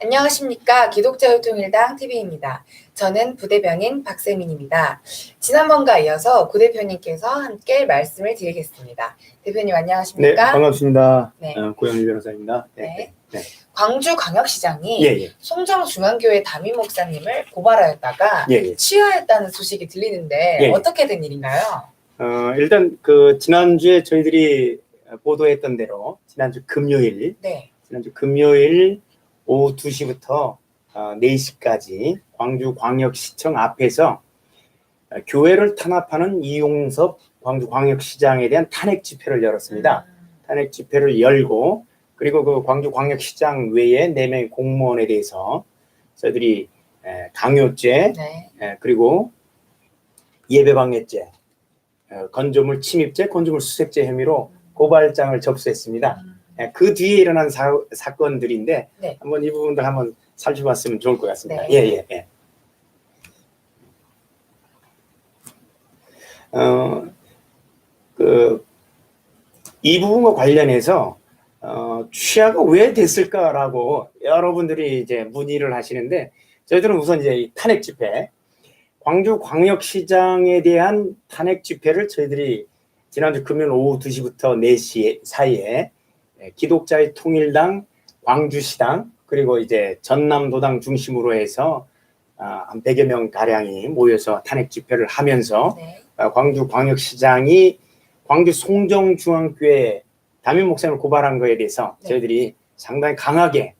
안녕하십니까. 기독자유통일당 TV입니다. 저는 부대변인 박세민입니다. 지난번과 이어서 구 대표님께서 함께 말씀을 드리겠습니다. 대표님 안녕하십니까? 네, 반갑습니다. 네. 고영일 변호사입니다. 네. 네. 광주광역시장이 송정중앙교회 담임 목사님을 고발하였다가 취하했다는 소식이 들리는데 어떻게 된 일인가요? 일단 지난주에 저희들이 보도했던 대로 지난주 금요일 오후 2시부터 4시까지 광주광역시청 앞에서 교회를 탄압하는 이용섭 광주광역시장에 대한 탄핵 집회를 열었습니다. 탄핵 집회를 열고 그리고 그 광주광역시장 외에 4명의 공무원에 대해서 저희들이 강요죄 그리고 예배방해죄, 건조물 침입죄, 건조물 수색죄 혐의로 고발장을 접수했습니다. 그 뒤에 일어난 사건들인데 한번 이 부분도 한번 살펴봤으면 좋을 것 같습니다. 이 부분과 관련해서 취하가 왜 됐을까라고 여러분들이 이제 문의를 하시는데 저희들은 우선 이제 이 탄핵 집회, 광주광역시장에 대한 탄핵 집회를 저희들이 지난주 금요일 오후 2시부터 4시 사이에 기독자의 통일당, 광주시당, 그리고 이제 전남도당 중심으로 해서 한 100여 명 가량이 모여서 탄핵 집회를 하면서 광주광역시장이 광주 송정중앙교회 담임 목사님을 고발한 거에 대해서 저희들이 상당히 강하게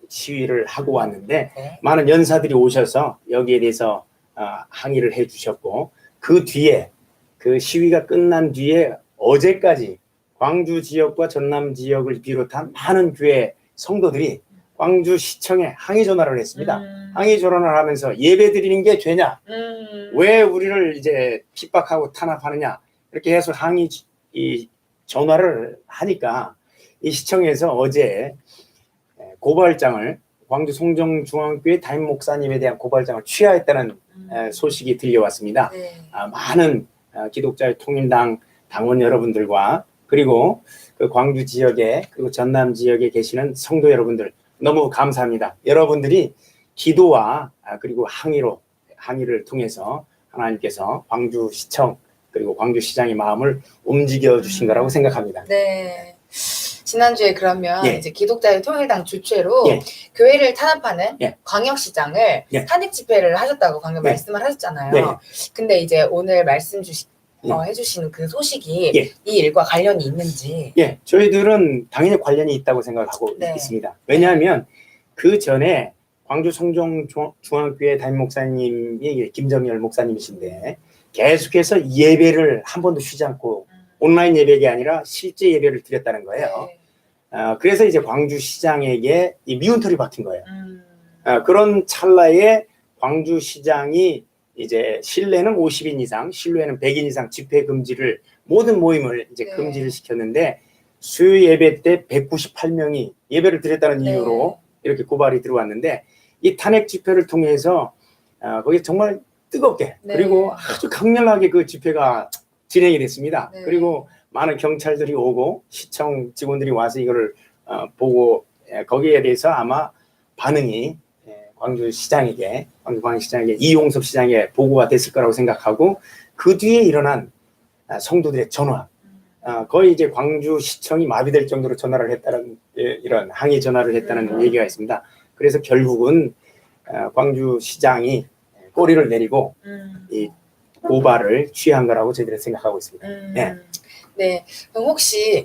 시위를 하고 왔는데 많은 연사들이 오셔서 여기에 대해서 항의를 해주셨고 그 뒤에 그 시위가 끝난 뒤에 어제까지 광주 지역과 전남 지역을 비롯한 많은 교회 성도들이 광주시청에 항의 전화를 했습니다. 항의 전화를 하면서 예배 드리는 게 죄냐? 왜 우리를 이제 핍박하고 탄압하느냐? 이렇게 해서 항의 전화를 하니까 이 시청에서 어제 고발장을 광주 송정중앙교회 담임 목사님에 대한 고발장을 취하했다는 소식이 들려왔습니다. 많은 기독자의 통일당 당원 여러분들과 그리고 그 광주 지역에 그리고 전남 지역에 계시는 성도 여러분들 너무 감사합니다. 여러분들이 기도와 그리고 항의를 통해서 하나님께서 광주시청 그리고 광주시장의 마음을 움직여 주신 거라고 생각합니다. 네. 지난주에 그러면 이제 기독자의 통일당 주최로 교회를 탄압하는 광역시장을 탄핵 집회를 하셨다고 방금 말씀을 하셨잖아요. 근데 이제 오늘 해주시는 그 소식이 이 일과 관련이 있는지. 저희들은 당연히 관련이 있다고 생각하고 있습니다. 왜냐하면 그 전에 광주 송정중앙교회 담임 목사님이 김정열 목사님이신데 계속해서 예배를 한 번도 쉬지 않고 온라인 예배가 아니라 실제 예배를 드렸다는 거예요. 그래서 이제 광주시장에게 이 미운털이 박힌 거예요. 그런 찰나에 광주시장이 이제 실내는 50인 이상, 실외는 100인 이상 집회 금지를 모든 모임을 이제 금지를 시켰는데 수요 예배 때 198명이 예배를 드렸다는 이유로 이렇게 고발이 들어왔는데 이 탄핵 집회를 통해서 거기 정말 뜨겁게 그리고 아주 강렬하게 그 집회가 진행이 됐습니다. 그리고 많은 경찰들이 오고 시청 직원들이 와서 이거를 보고 거기에 대해서 아마 반응이 광주시장에게 이용섭 시장에 보고가 됐을 거라고 생각하고 그 뒤에 일어난 성도들의 전화 거의 이제 광주시청이 마비될 정도로 전화를 했다는 이런 항의 전화를 했다는 얘기가 있습니다. 그래서 결국은 광주시장이 꼬리를 내리고 이 고발을 취한 거라고 저희들은 생각하고 있습니다. 네. 그럼 혹시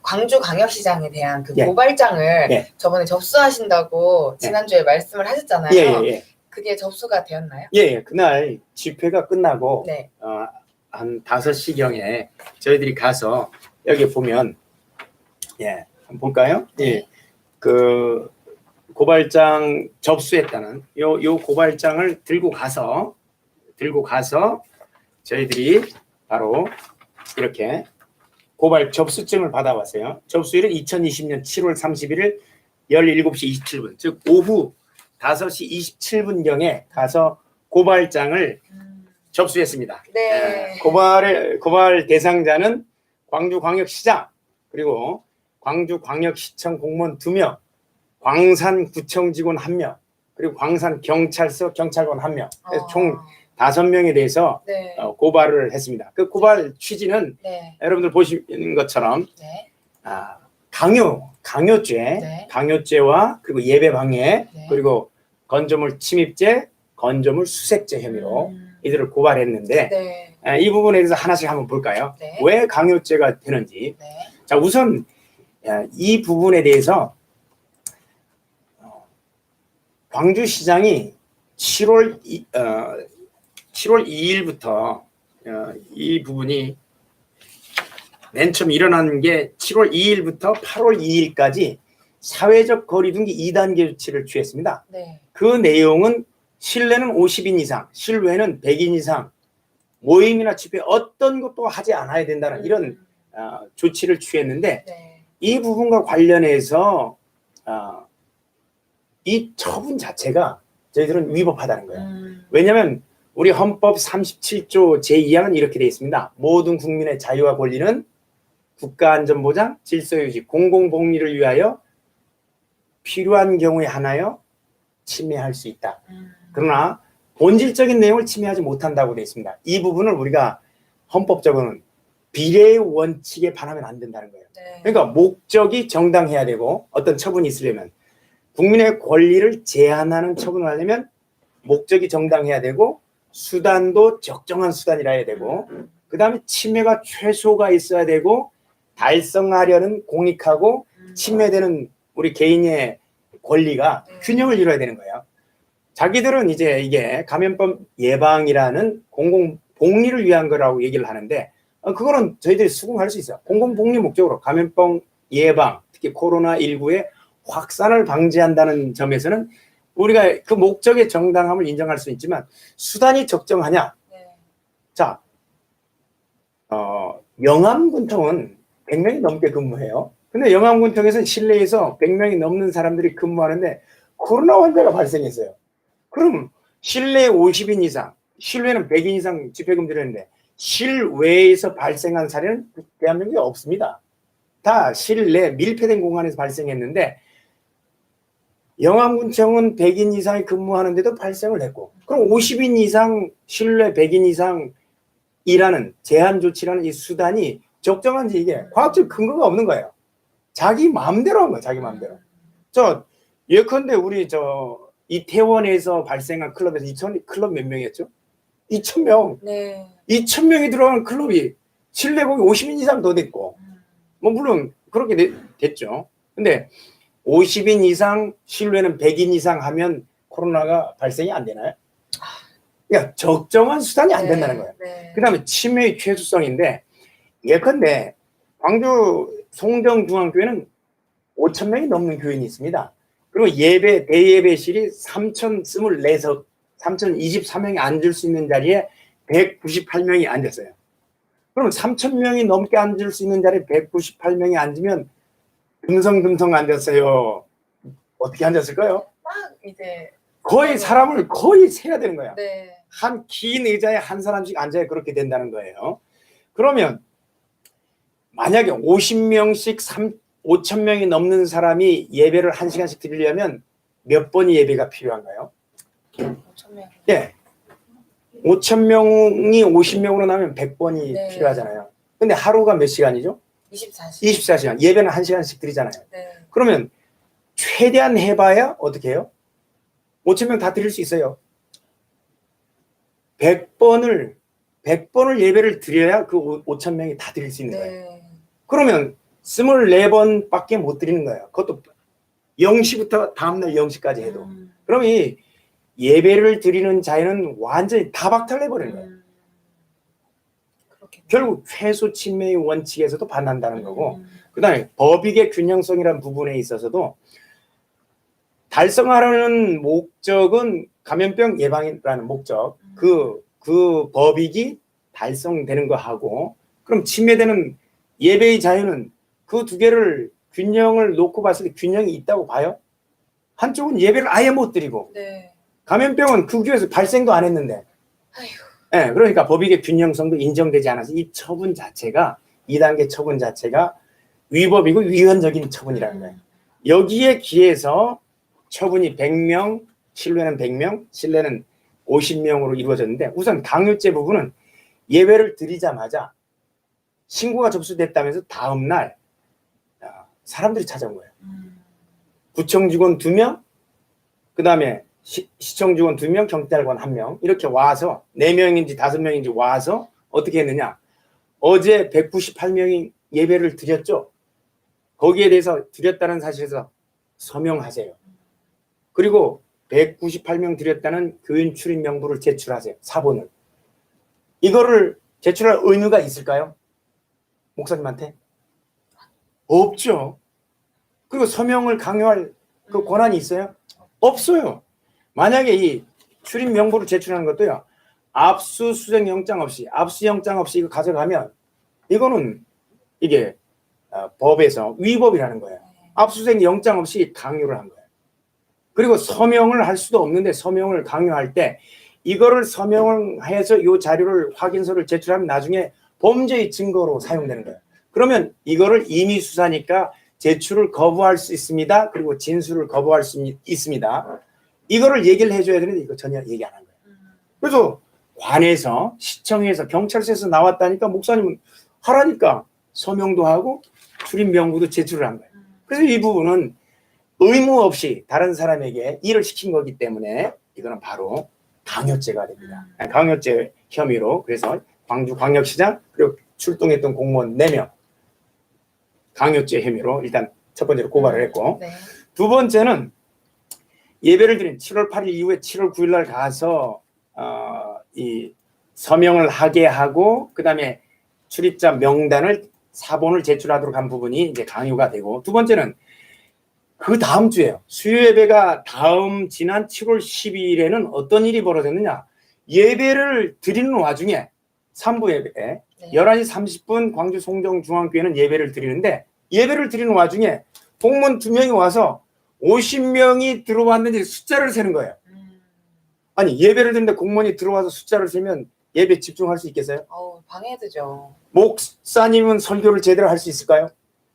광주광역시장에 대한 그 고발장을 저번에 접수하신다고 지난주에 말씀을 하셨잖아요. 그게 접수가 되었나요? 그날 집회가 끝나고 한 5시경에 저희들이 가서 여기 보면 한번 볼까요? 그 고발장 접수했다는 요 고발장을 들고 가서 저희들이 바로 이렇게 고발 접수증을 받아왔어요. 접수일은 2020년 7월 31일 17시 27분, 즉 오후 5시 27분경에 가서 고발장을 접수했습니다. 고발 대상자는 광주광역시장 그리고 광주광역시청 공무원 2명 광산구청 직원 1명, 그리고 광산경찰서 경찰관 1명, 총 5명에 대해서 네. 고발을 했습니다. 그 고발 취지는 네. 여러분들 보시는 것처럼 네. 강요죄, 네. 강요죄와 그리고 예배방해, 네. 그리고 건조물 침입죄, 건조물 수색죄 혐의로 이들을 고발했는데 네. 이 부분에 대해서 하나씩 한번 볼까요? 네. 왜 강요죄가 되는지. 네. 자, 우선 이 부분에 대해서 광주시장이 7월 2일부터 이 부분이 맨 처음 일어난 게 7월 2일부터 8월 2일까지 사회적 거리두기 2단계 조치를 취했습니다. 네. 그 내용은 실내는 50인 이상, 실외는 100인 이상, 모임이나 집회 어떤 것도 하지 않아야 된다는 이런 조치를 취했는데 네. 이 부분과 관련해서 이 처분 자체가 저희들은 위법하다는 거예요. 왜냐하면 우리 헌법 37조 제2항은 이렇게 되어 있습니다. 모든 국민의 자유와 권리는 국가안전보장, 질서유지, 공공복리를 위하여 필요한 경우에 한하여 침해할 수 있다. 그러나 본질적인 내용을 침해하지 못한다고 되어 있습니다. 이 부분을 우리가 헌법적으로는 비례의 원칙에 반하면 안 된다는 거예요. 네. 그러니까 목적이 정당해야 되고 어떤 처분이 있으려면 국민의 권리를 제한하는 처분을 하려면 목적이 정당해야 되고 수단도 적정한 수단이라 해야 되고 그 다음에 침해가 최소가 있어야 되고 달성하려는 공익하고 침해되는 우리 개인의 권리가 균형을 이루어야 되는 거예요. 자기들은 이제 이게 감염병 예방이라는 공공복리를 위한 거라고 얘기를 하는데 그거는 저희들이 수긍할 수 있어요. 공공복리 목적으로 감염병 예방, 특히 코로나19의 확산을 방지한다는 점에서는 우리가 그 목적의 정당함을 인정할 수 있지만 수단이 적정하냐? 네. 자, 영암군청은 100명이 넘게 근무해요. 근데 영암군청에서는 실내에서 100명이 넘는 사람들이 근무하는데 코로나 환자가 발생했어요. 그럼 실내 50인 이상, 실외는 100인 이상 집회금지를 실외에서 발생한 사례는 대한민국에 없습니다. 다 실내 밀폐된 공간에서 발생했는데 영암군청은 100인 이상이 근무하는데도 발생을 했고 그럼 50인 이상 실내 100인 이상 일하는 제한 조치라는 이 수단이 적정한지 이게 과학적 근거가 없는 거예요. 자기 마음대로 한 거예요. 자기 마음대로. 예컨대 우리 이태원에서 발생한 클럽에서 클럽 몇 명이었죠? 2,000명. 네. 2,000명이 들어간 클럽이 실내 거기 50인 이상 더 됐고 뭐 물론 그렇게 됐죠. 근데 50인 이상 실외는 100인 이상 하면 코로나가 발생이 안 되나요? 그러니까 적정한 수단이 안 된다는 거예요. 네. 그 다음에 치매의 최소성인데 예컨대 광주 송정중앙교회는 5,000명이 넘는 교인이 있습니다. 그리고 대예배실이 3,024석, 3,024명이 앉을 수 있는 자리에 198명이 앉았어요. 그럼 3,000명이 넘게 앉을 수 있는 자리에 198명이 앉으면 듬성듬성 앉았어요. 어떻게 앉았을까요? 막 이제 거의 사람을 거의 세야 되는 거야. 네. 한 긴 의자에 한 사람씩 앉아야 그렇게 된다는 거예요. 그러면 만약에 50명씩 5,000명이 넘는 사람이 예배를 1시간씩 드리려면 몇 번의 예배가 필요한가요? 5,000명. 예. 5,000명이 50명으로 나면 100번이 네. 필요하잖아요. 근데 하루가 몇 시간이죠? 24시간. 24시간. 예배는 1시간씩 드리잖아요. 네. 그러면 최대한 해봐야 어떻게 해요? 5,000명 다 드릴 수 있어요. 100번을 예배를 드려야 그 5,000명이 다 드릴 수 있는 거예요. 네. 그러면 24번밖에 못 드리는 거예요. 그것도 0시부터 다음날 0시까지 해도. 그럼 이 예배를 드리는 자유는 완전히 다 박탈내버리는 거예요. 결국 최소 침해의 원칙에서도 반한다는 거고 그 다음에 법익의 균형성이라는 부분에 있어서도 달성하려는 목적은 감염병 예방이라는 목적 그 법익이 달성되는 거하고 그럼 침해되는 예배의 자유는 그 두 개를 균형을 놓고 봤을 때 균형이 있다고 봐요? 한쪽은 예배를 아예 못 드리고 네. 감염병은 그 교회에서 발생도 안 했는데 네, 그러니까 법익의 균형성도 인정되지 않아서 이 처분 자체가 2단계 처분 자체가 위법이고 위헌적인 처분이라는 거예요. 여기에 기해서 처분이 100명, 실외는 100명, 실내는 50명으로 이루어졌는데 우선 강요죄 부분은 예배를 드리자마자 신고가 접수됐다면서 다음 날 사람들이 찾아온 거예요. 구청 직원 2명, 그 다음에 시청 직원 2명, 경찰관 1명 이렇게 와서 4명인지 5명인지 와서 어떻게 했느냐. 어제 198명이 예배를 드렸죠. 거기에 대해서 드렸다는 사실에서 서명하세요. 그리고 198명 드렸다는 교인 출입 명부를 제출하세요. 사본을. 이거를 제출할 의무가 있을까요? 목사님한테? 없죠. 그리고 서명을 강요할 그 권한이 있어요? 없어요. 만약에 이 출입 명부를 제출하는 것도요. 압수수색 영장 없이 이거 가져가면 이거는 이게 법에서 위법이라는 거예요. 압수수색 영장 없이 강요를 한 거예요. 그리고 서명을 할 수도 없는데 서명을 강요할 때 이거를 서명을 해서 이 자료를 확인서를 제출하면 나중에 범죄의 증거로 사용되는 거예요. 그러면 이거를 임의 수사니까 제출을 거부할 수 있습니다. 그리고 진술을 거부할 수 있습니다. 이거를 얘기를 해줘야 되는데 이거 전혀 얘기 안 한 거예요. 그래서 관에서 시청에서 경찰서에서 나왔다니까 목사님은 하라니까 서명도 하고 출입 명부도 제출을 한 거예요. 그래서 이 부분은 의무 없이 다른 사람에게 일을 시킨 거기 때문에 이거는 바로 강요죄가 됩니다. 강요죄 혐의로 그래서 광주광역시장 그리고 출동했던 공무원 4명 강요죄 혐의로 일단 첫 번째로 고발을 했고 네. 두 번째는 예배를 드린 7월 8일 이후에 7월 9일 날 가서 이 서명을 하게 하고 그다음에 출입자 명단을 사본을 제출하도록 한 부분이 이제 강요가 되고 두 번째는 그 다음 주에요. 수요 예배가 지난 7월 12일에는 어떤 일이 벌어졌느냐. 예배를 드리는 와중에 3부 예배 네. 11시 30분 광주 송정중앙교회는 예배를 드리는데 예배를 드리는 와중에 공무원 2명이 와서 50명이 들어왔는지 숫자를 세는 거예요. 아니 예배를 드리는데 공무원이 들어와서 숫자를 세면 예배 집중할 수 있겠어요? 방해되죠. 목사님은 설교를 제대로 할 수 있을까요?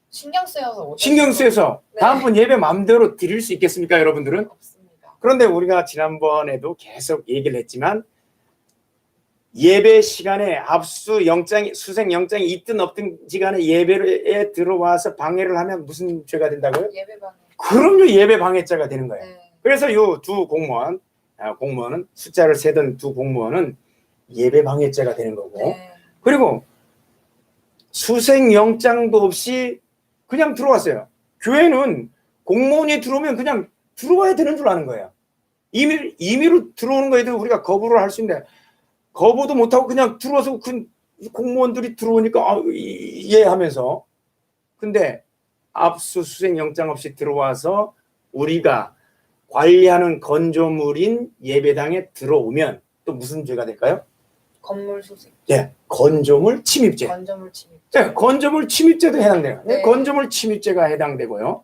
신경 쓰여서 신경 쓰여서 네. 다음번 예배 마음대로 드릴 수 있겠습니까, 여러분들은? 없습니다. 그런데 우리가 지난번에도 계속 얘기를 했지만 예배 시간에 수색 영장이 있든 없든지 간에 예배에 들어와서 방해를 하면 무슨 죄가 된다고요? 예배 방해. 그럼요, 예배 방해죄가 되는 거예요. 네. 그래서 이 두 공무원은 숫자를 세던 두 공무원은 예배 방해죄가 되는 거고 네. 그리고 수색 영장도 없이 그냥 들어왔어요. 교회는 공무원이 들어오면 그냥 들어와야 되는 줄 아는 거예요. 임의로 들어오는 거에 대해 우리가 거부를 할 수 있는데 거부도 못하고 그냥 들어와서 공무원들이 들어오니까 이해하면서 근데 압수수색 영장 없이 들어와서 우리가 관리하는 건조물인 예배당에 들어오면 또 무슨 죄가 될까요? 건물 수색. 네, 건조물 침입죄. 건조물 침입. 네, 건조물 침입죄도 해당돼요. 네. 건조물 침입죄가 해당되고요.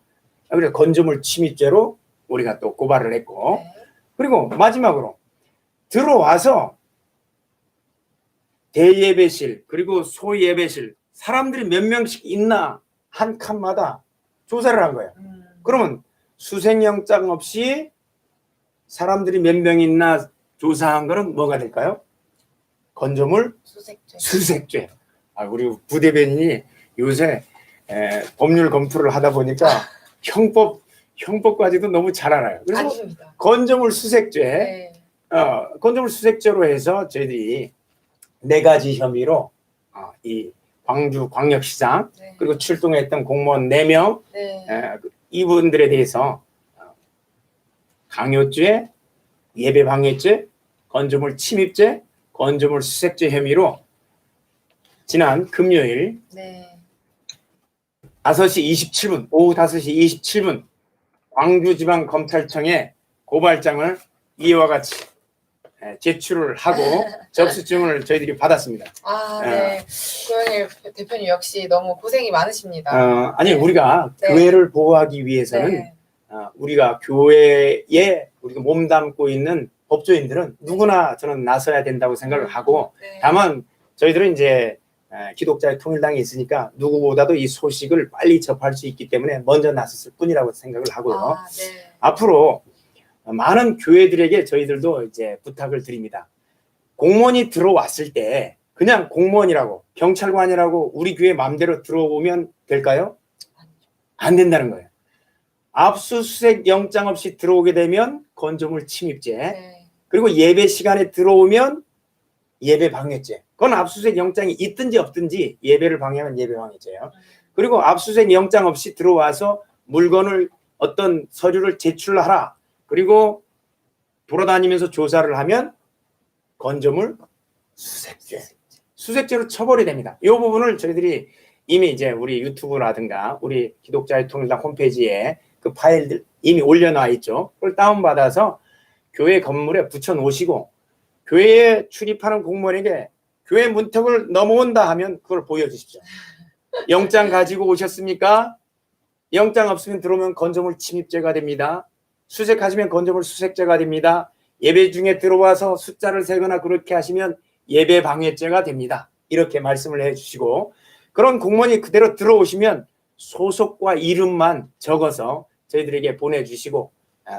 그래서 건조물 침입죄로 우리가 또 고발을 했고 네. 그리고 마지막으로 들어와서 대예배실 그리고 소예배실 사람들이 몇 명씩 있나 한 칸마다 조사를 한 거예요. 그러면 수색영장 없이 사람들이 몇 명 있나 조사한 거는 뭐가 될까요? 건조물 수색죄. 우리 부대변인이 요새 법률 검토를 하다 보니까 형법까지도 너무 잘 알아요. 그래서 아닙니다. 건조물 수색죄, 네. 건조물 수색죄로 해서 저희들이 4가지 혐의로 이 광주 광역시장 네. 그리고 출동했던 공무원 4명 네. 이분들에 대해서 강요죄, 예배방해죄, 건조물 침입죄, 건조물 수색죄 혐의로 지난 금요일 네. 5시 27분, 오후 5시 27분 광주지방검찰청에 고발장을 이와 같이 제출을 하고 접수증을 저희들이 받았습니다. 네. 고영일 대표님 역시 너무 고생이 많으십니다. 아니 우리가 네. 교회를 보호하기 위해서는 네. 우리가 교회에 우리가 몸담고 있는 법조인들은 누구나 저는 나서야 된다고 생각을 하고 네. 다만 저희들은 이제 기독자의 통일당이 있으니까 누구보다도 이 소식을 빨리 접할 수 있기 때문에 먼저 나섰을 뿐이라고 생각을 하고요. 네. 앞으로 많은 교회들에게 저희들도 이제 부탁을 드립니다. 공무원이 들어왔을 때 그냥 공무원이라고 경찰관이라고 우리 교회 마음대로 들어오면 될까요? 안 된다는 거예요. 압수수색 영장 없이 들어오게 되면 건조물 침입죄, 네. 그리고 예배 시간에 들어오면 예배 방해죄. 그건 압수수색 영장이 있든지 없든지 예배를 방해하면 예배 방해죄예요. 그리고 압수수색 영장 없이 들어와서 물건을 어떤 서류를 제출하라. 그리고 돌아다니면서 조사를 하면 건조물 수색죄. 수색죄로 처벌이 됩니다. 이 부분을 저희들이 이미 이제 우리 유튜브라든가 우리 기독자의 통일당 홈페이지에 그 파일들 이미 올려놔 있죠. 그걸 다운받아서 교회 건물에 붙여 놓으시고 교회에 출입하는 공무원에게 교회 문턱을 넘어온다 하면 그걸 보여주십시오. 영장 가지고 오셨습니까? 영장 없으면 들어오면 건조물 침입죄가 됩니다. 수색하시면 건조물 수색죄가 됩니다. 예배 중에 들어와서 숫자를 세거나 그렇게 하시면 예배 방해죄가 됩니다. 이렇게 말씀을 해주시고 그런 공무원이 그대로 들어오시면 소속과 이름만 적어서 저희들에게 보내주시고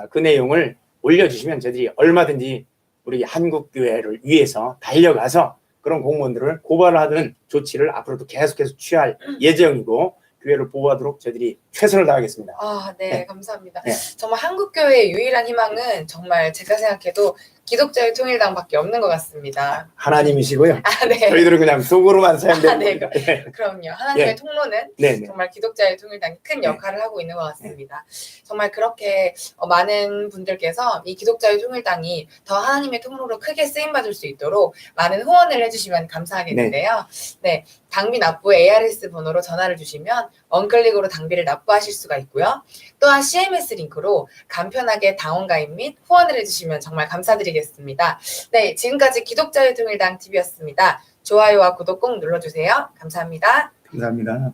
그 내용을 올려주시면 저희들이 얼마든지 우리 한국교회를 위해서 달려가서 그런 공무원들을 고발하는 조치를 앞으로도 계속해서 취할 예정이고 교회를 보호하도록 저희들이 최선을 다하겠습니다. 네, 네. 감사합니다. 네. 정말 한국교회의 유일한 희망은 정말 제가 생각해도 기독자의 통일당밖에 없는 것 같습니다. 하나님이시고요. 네. 저희들은 그냥 속으로만 사용되는 네. 겁니다. 네. 그럼요. 하나님의 예. 통로는 네. 정말 기독자의 통일당이 큰 역할을 하고 있는 것 같습니다. 정말 그렇게 많은 분들께서 이 기독자의 통일당이 더 하나님의 통로로 크게 쓰임받을 수 있도록 많은 후원을 해주시면 감사하겠는데요. 네. 당비 납부 ARS 번호로 전화를 주시면 원클릭으로 당비를 납부하실 수가 있고요. 또한 CMS 링크로 간편하게 당원 가입 및 후원을 해주시면 정말 감사드리겠습니다. 네, 지금까지 기독자의 통일당 TV였습니다. 좋아요와 구독 꼭 눌러주세요. 감사합니다. 감사합니다.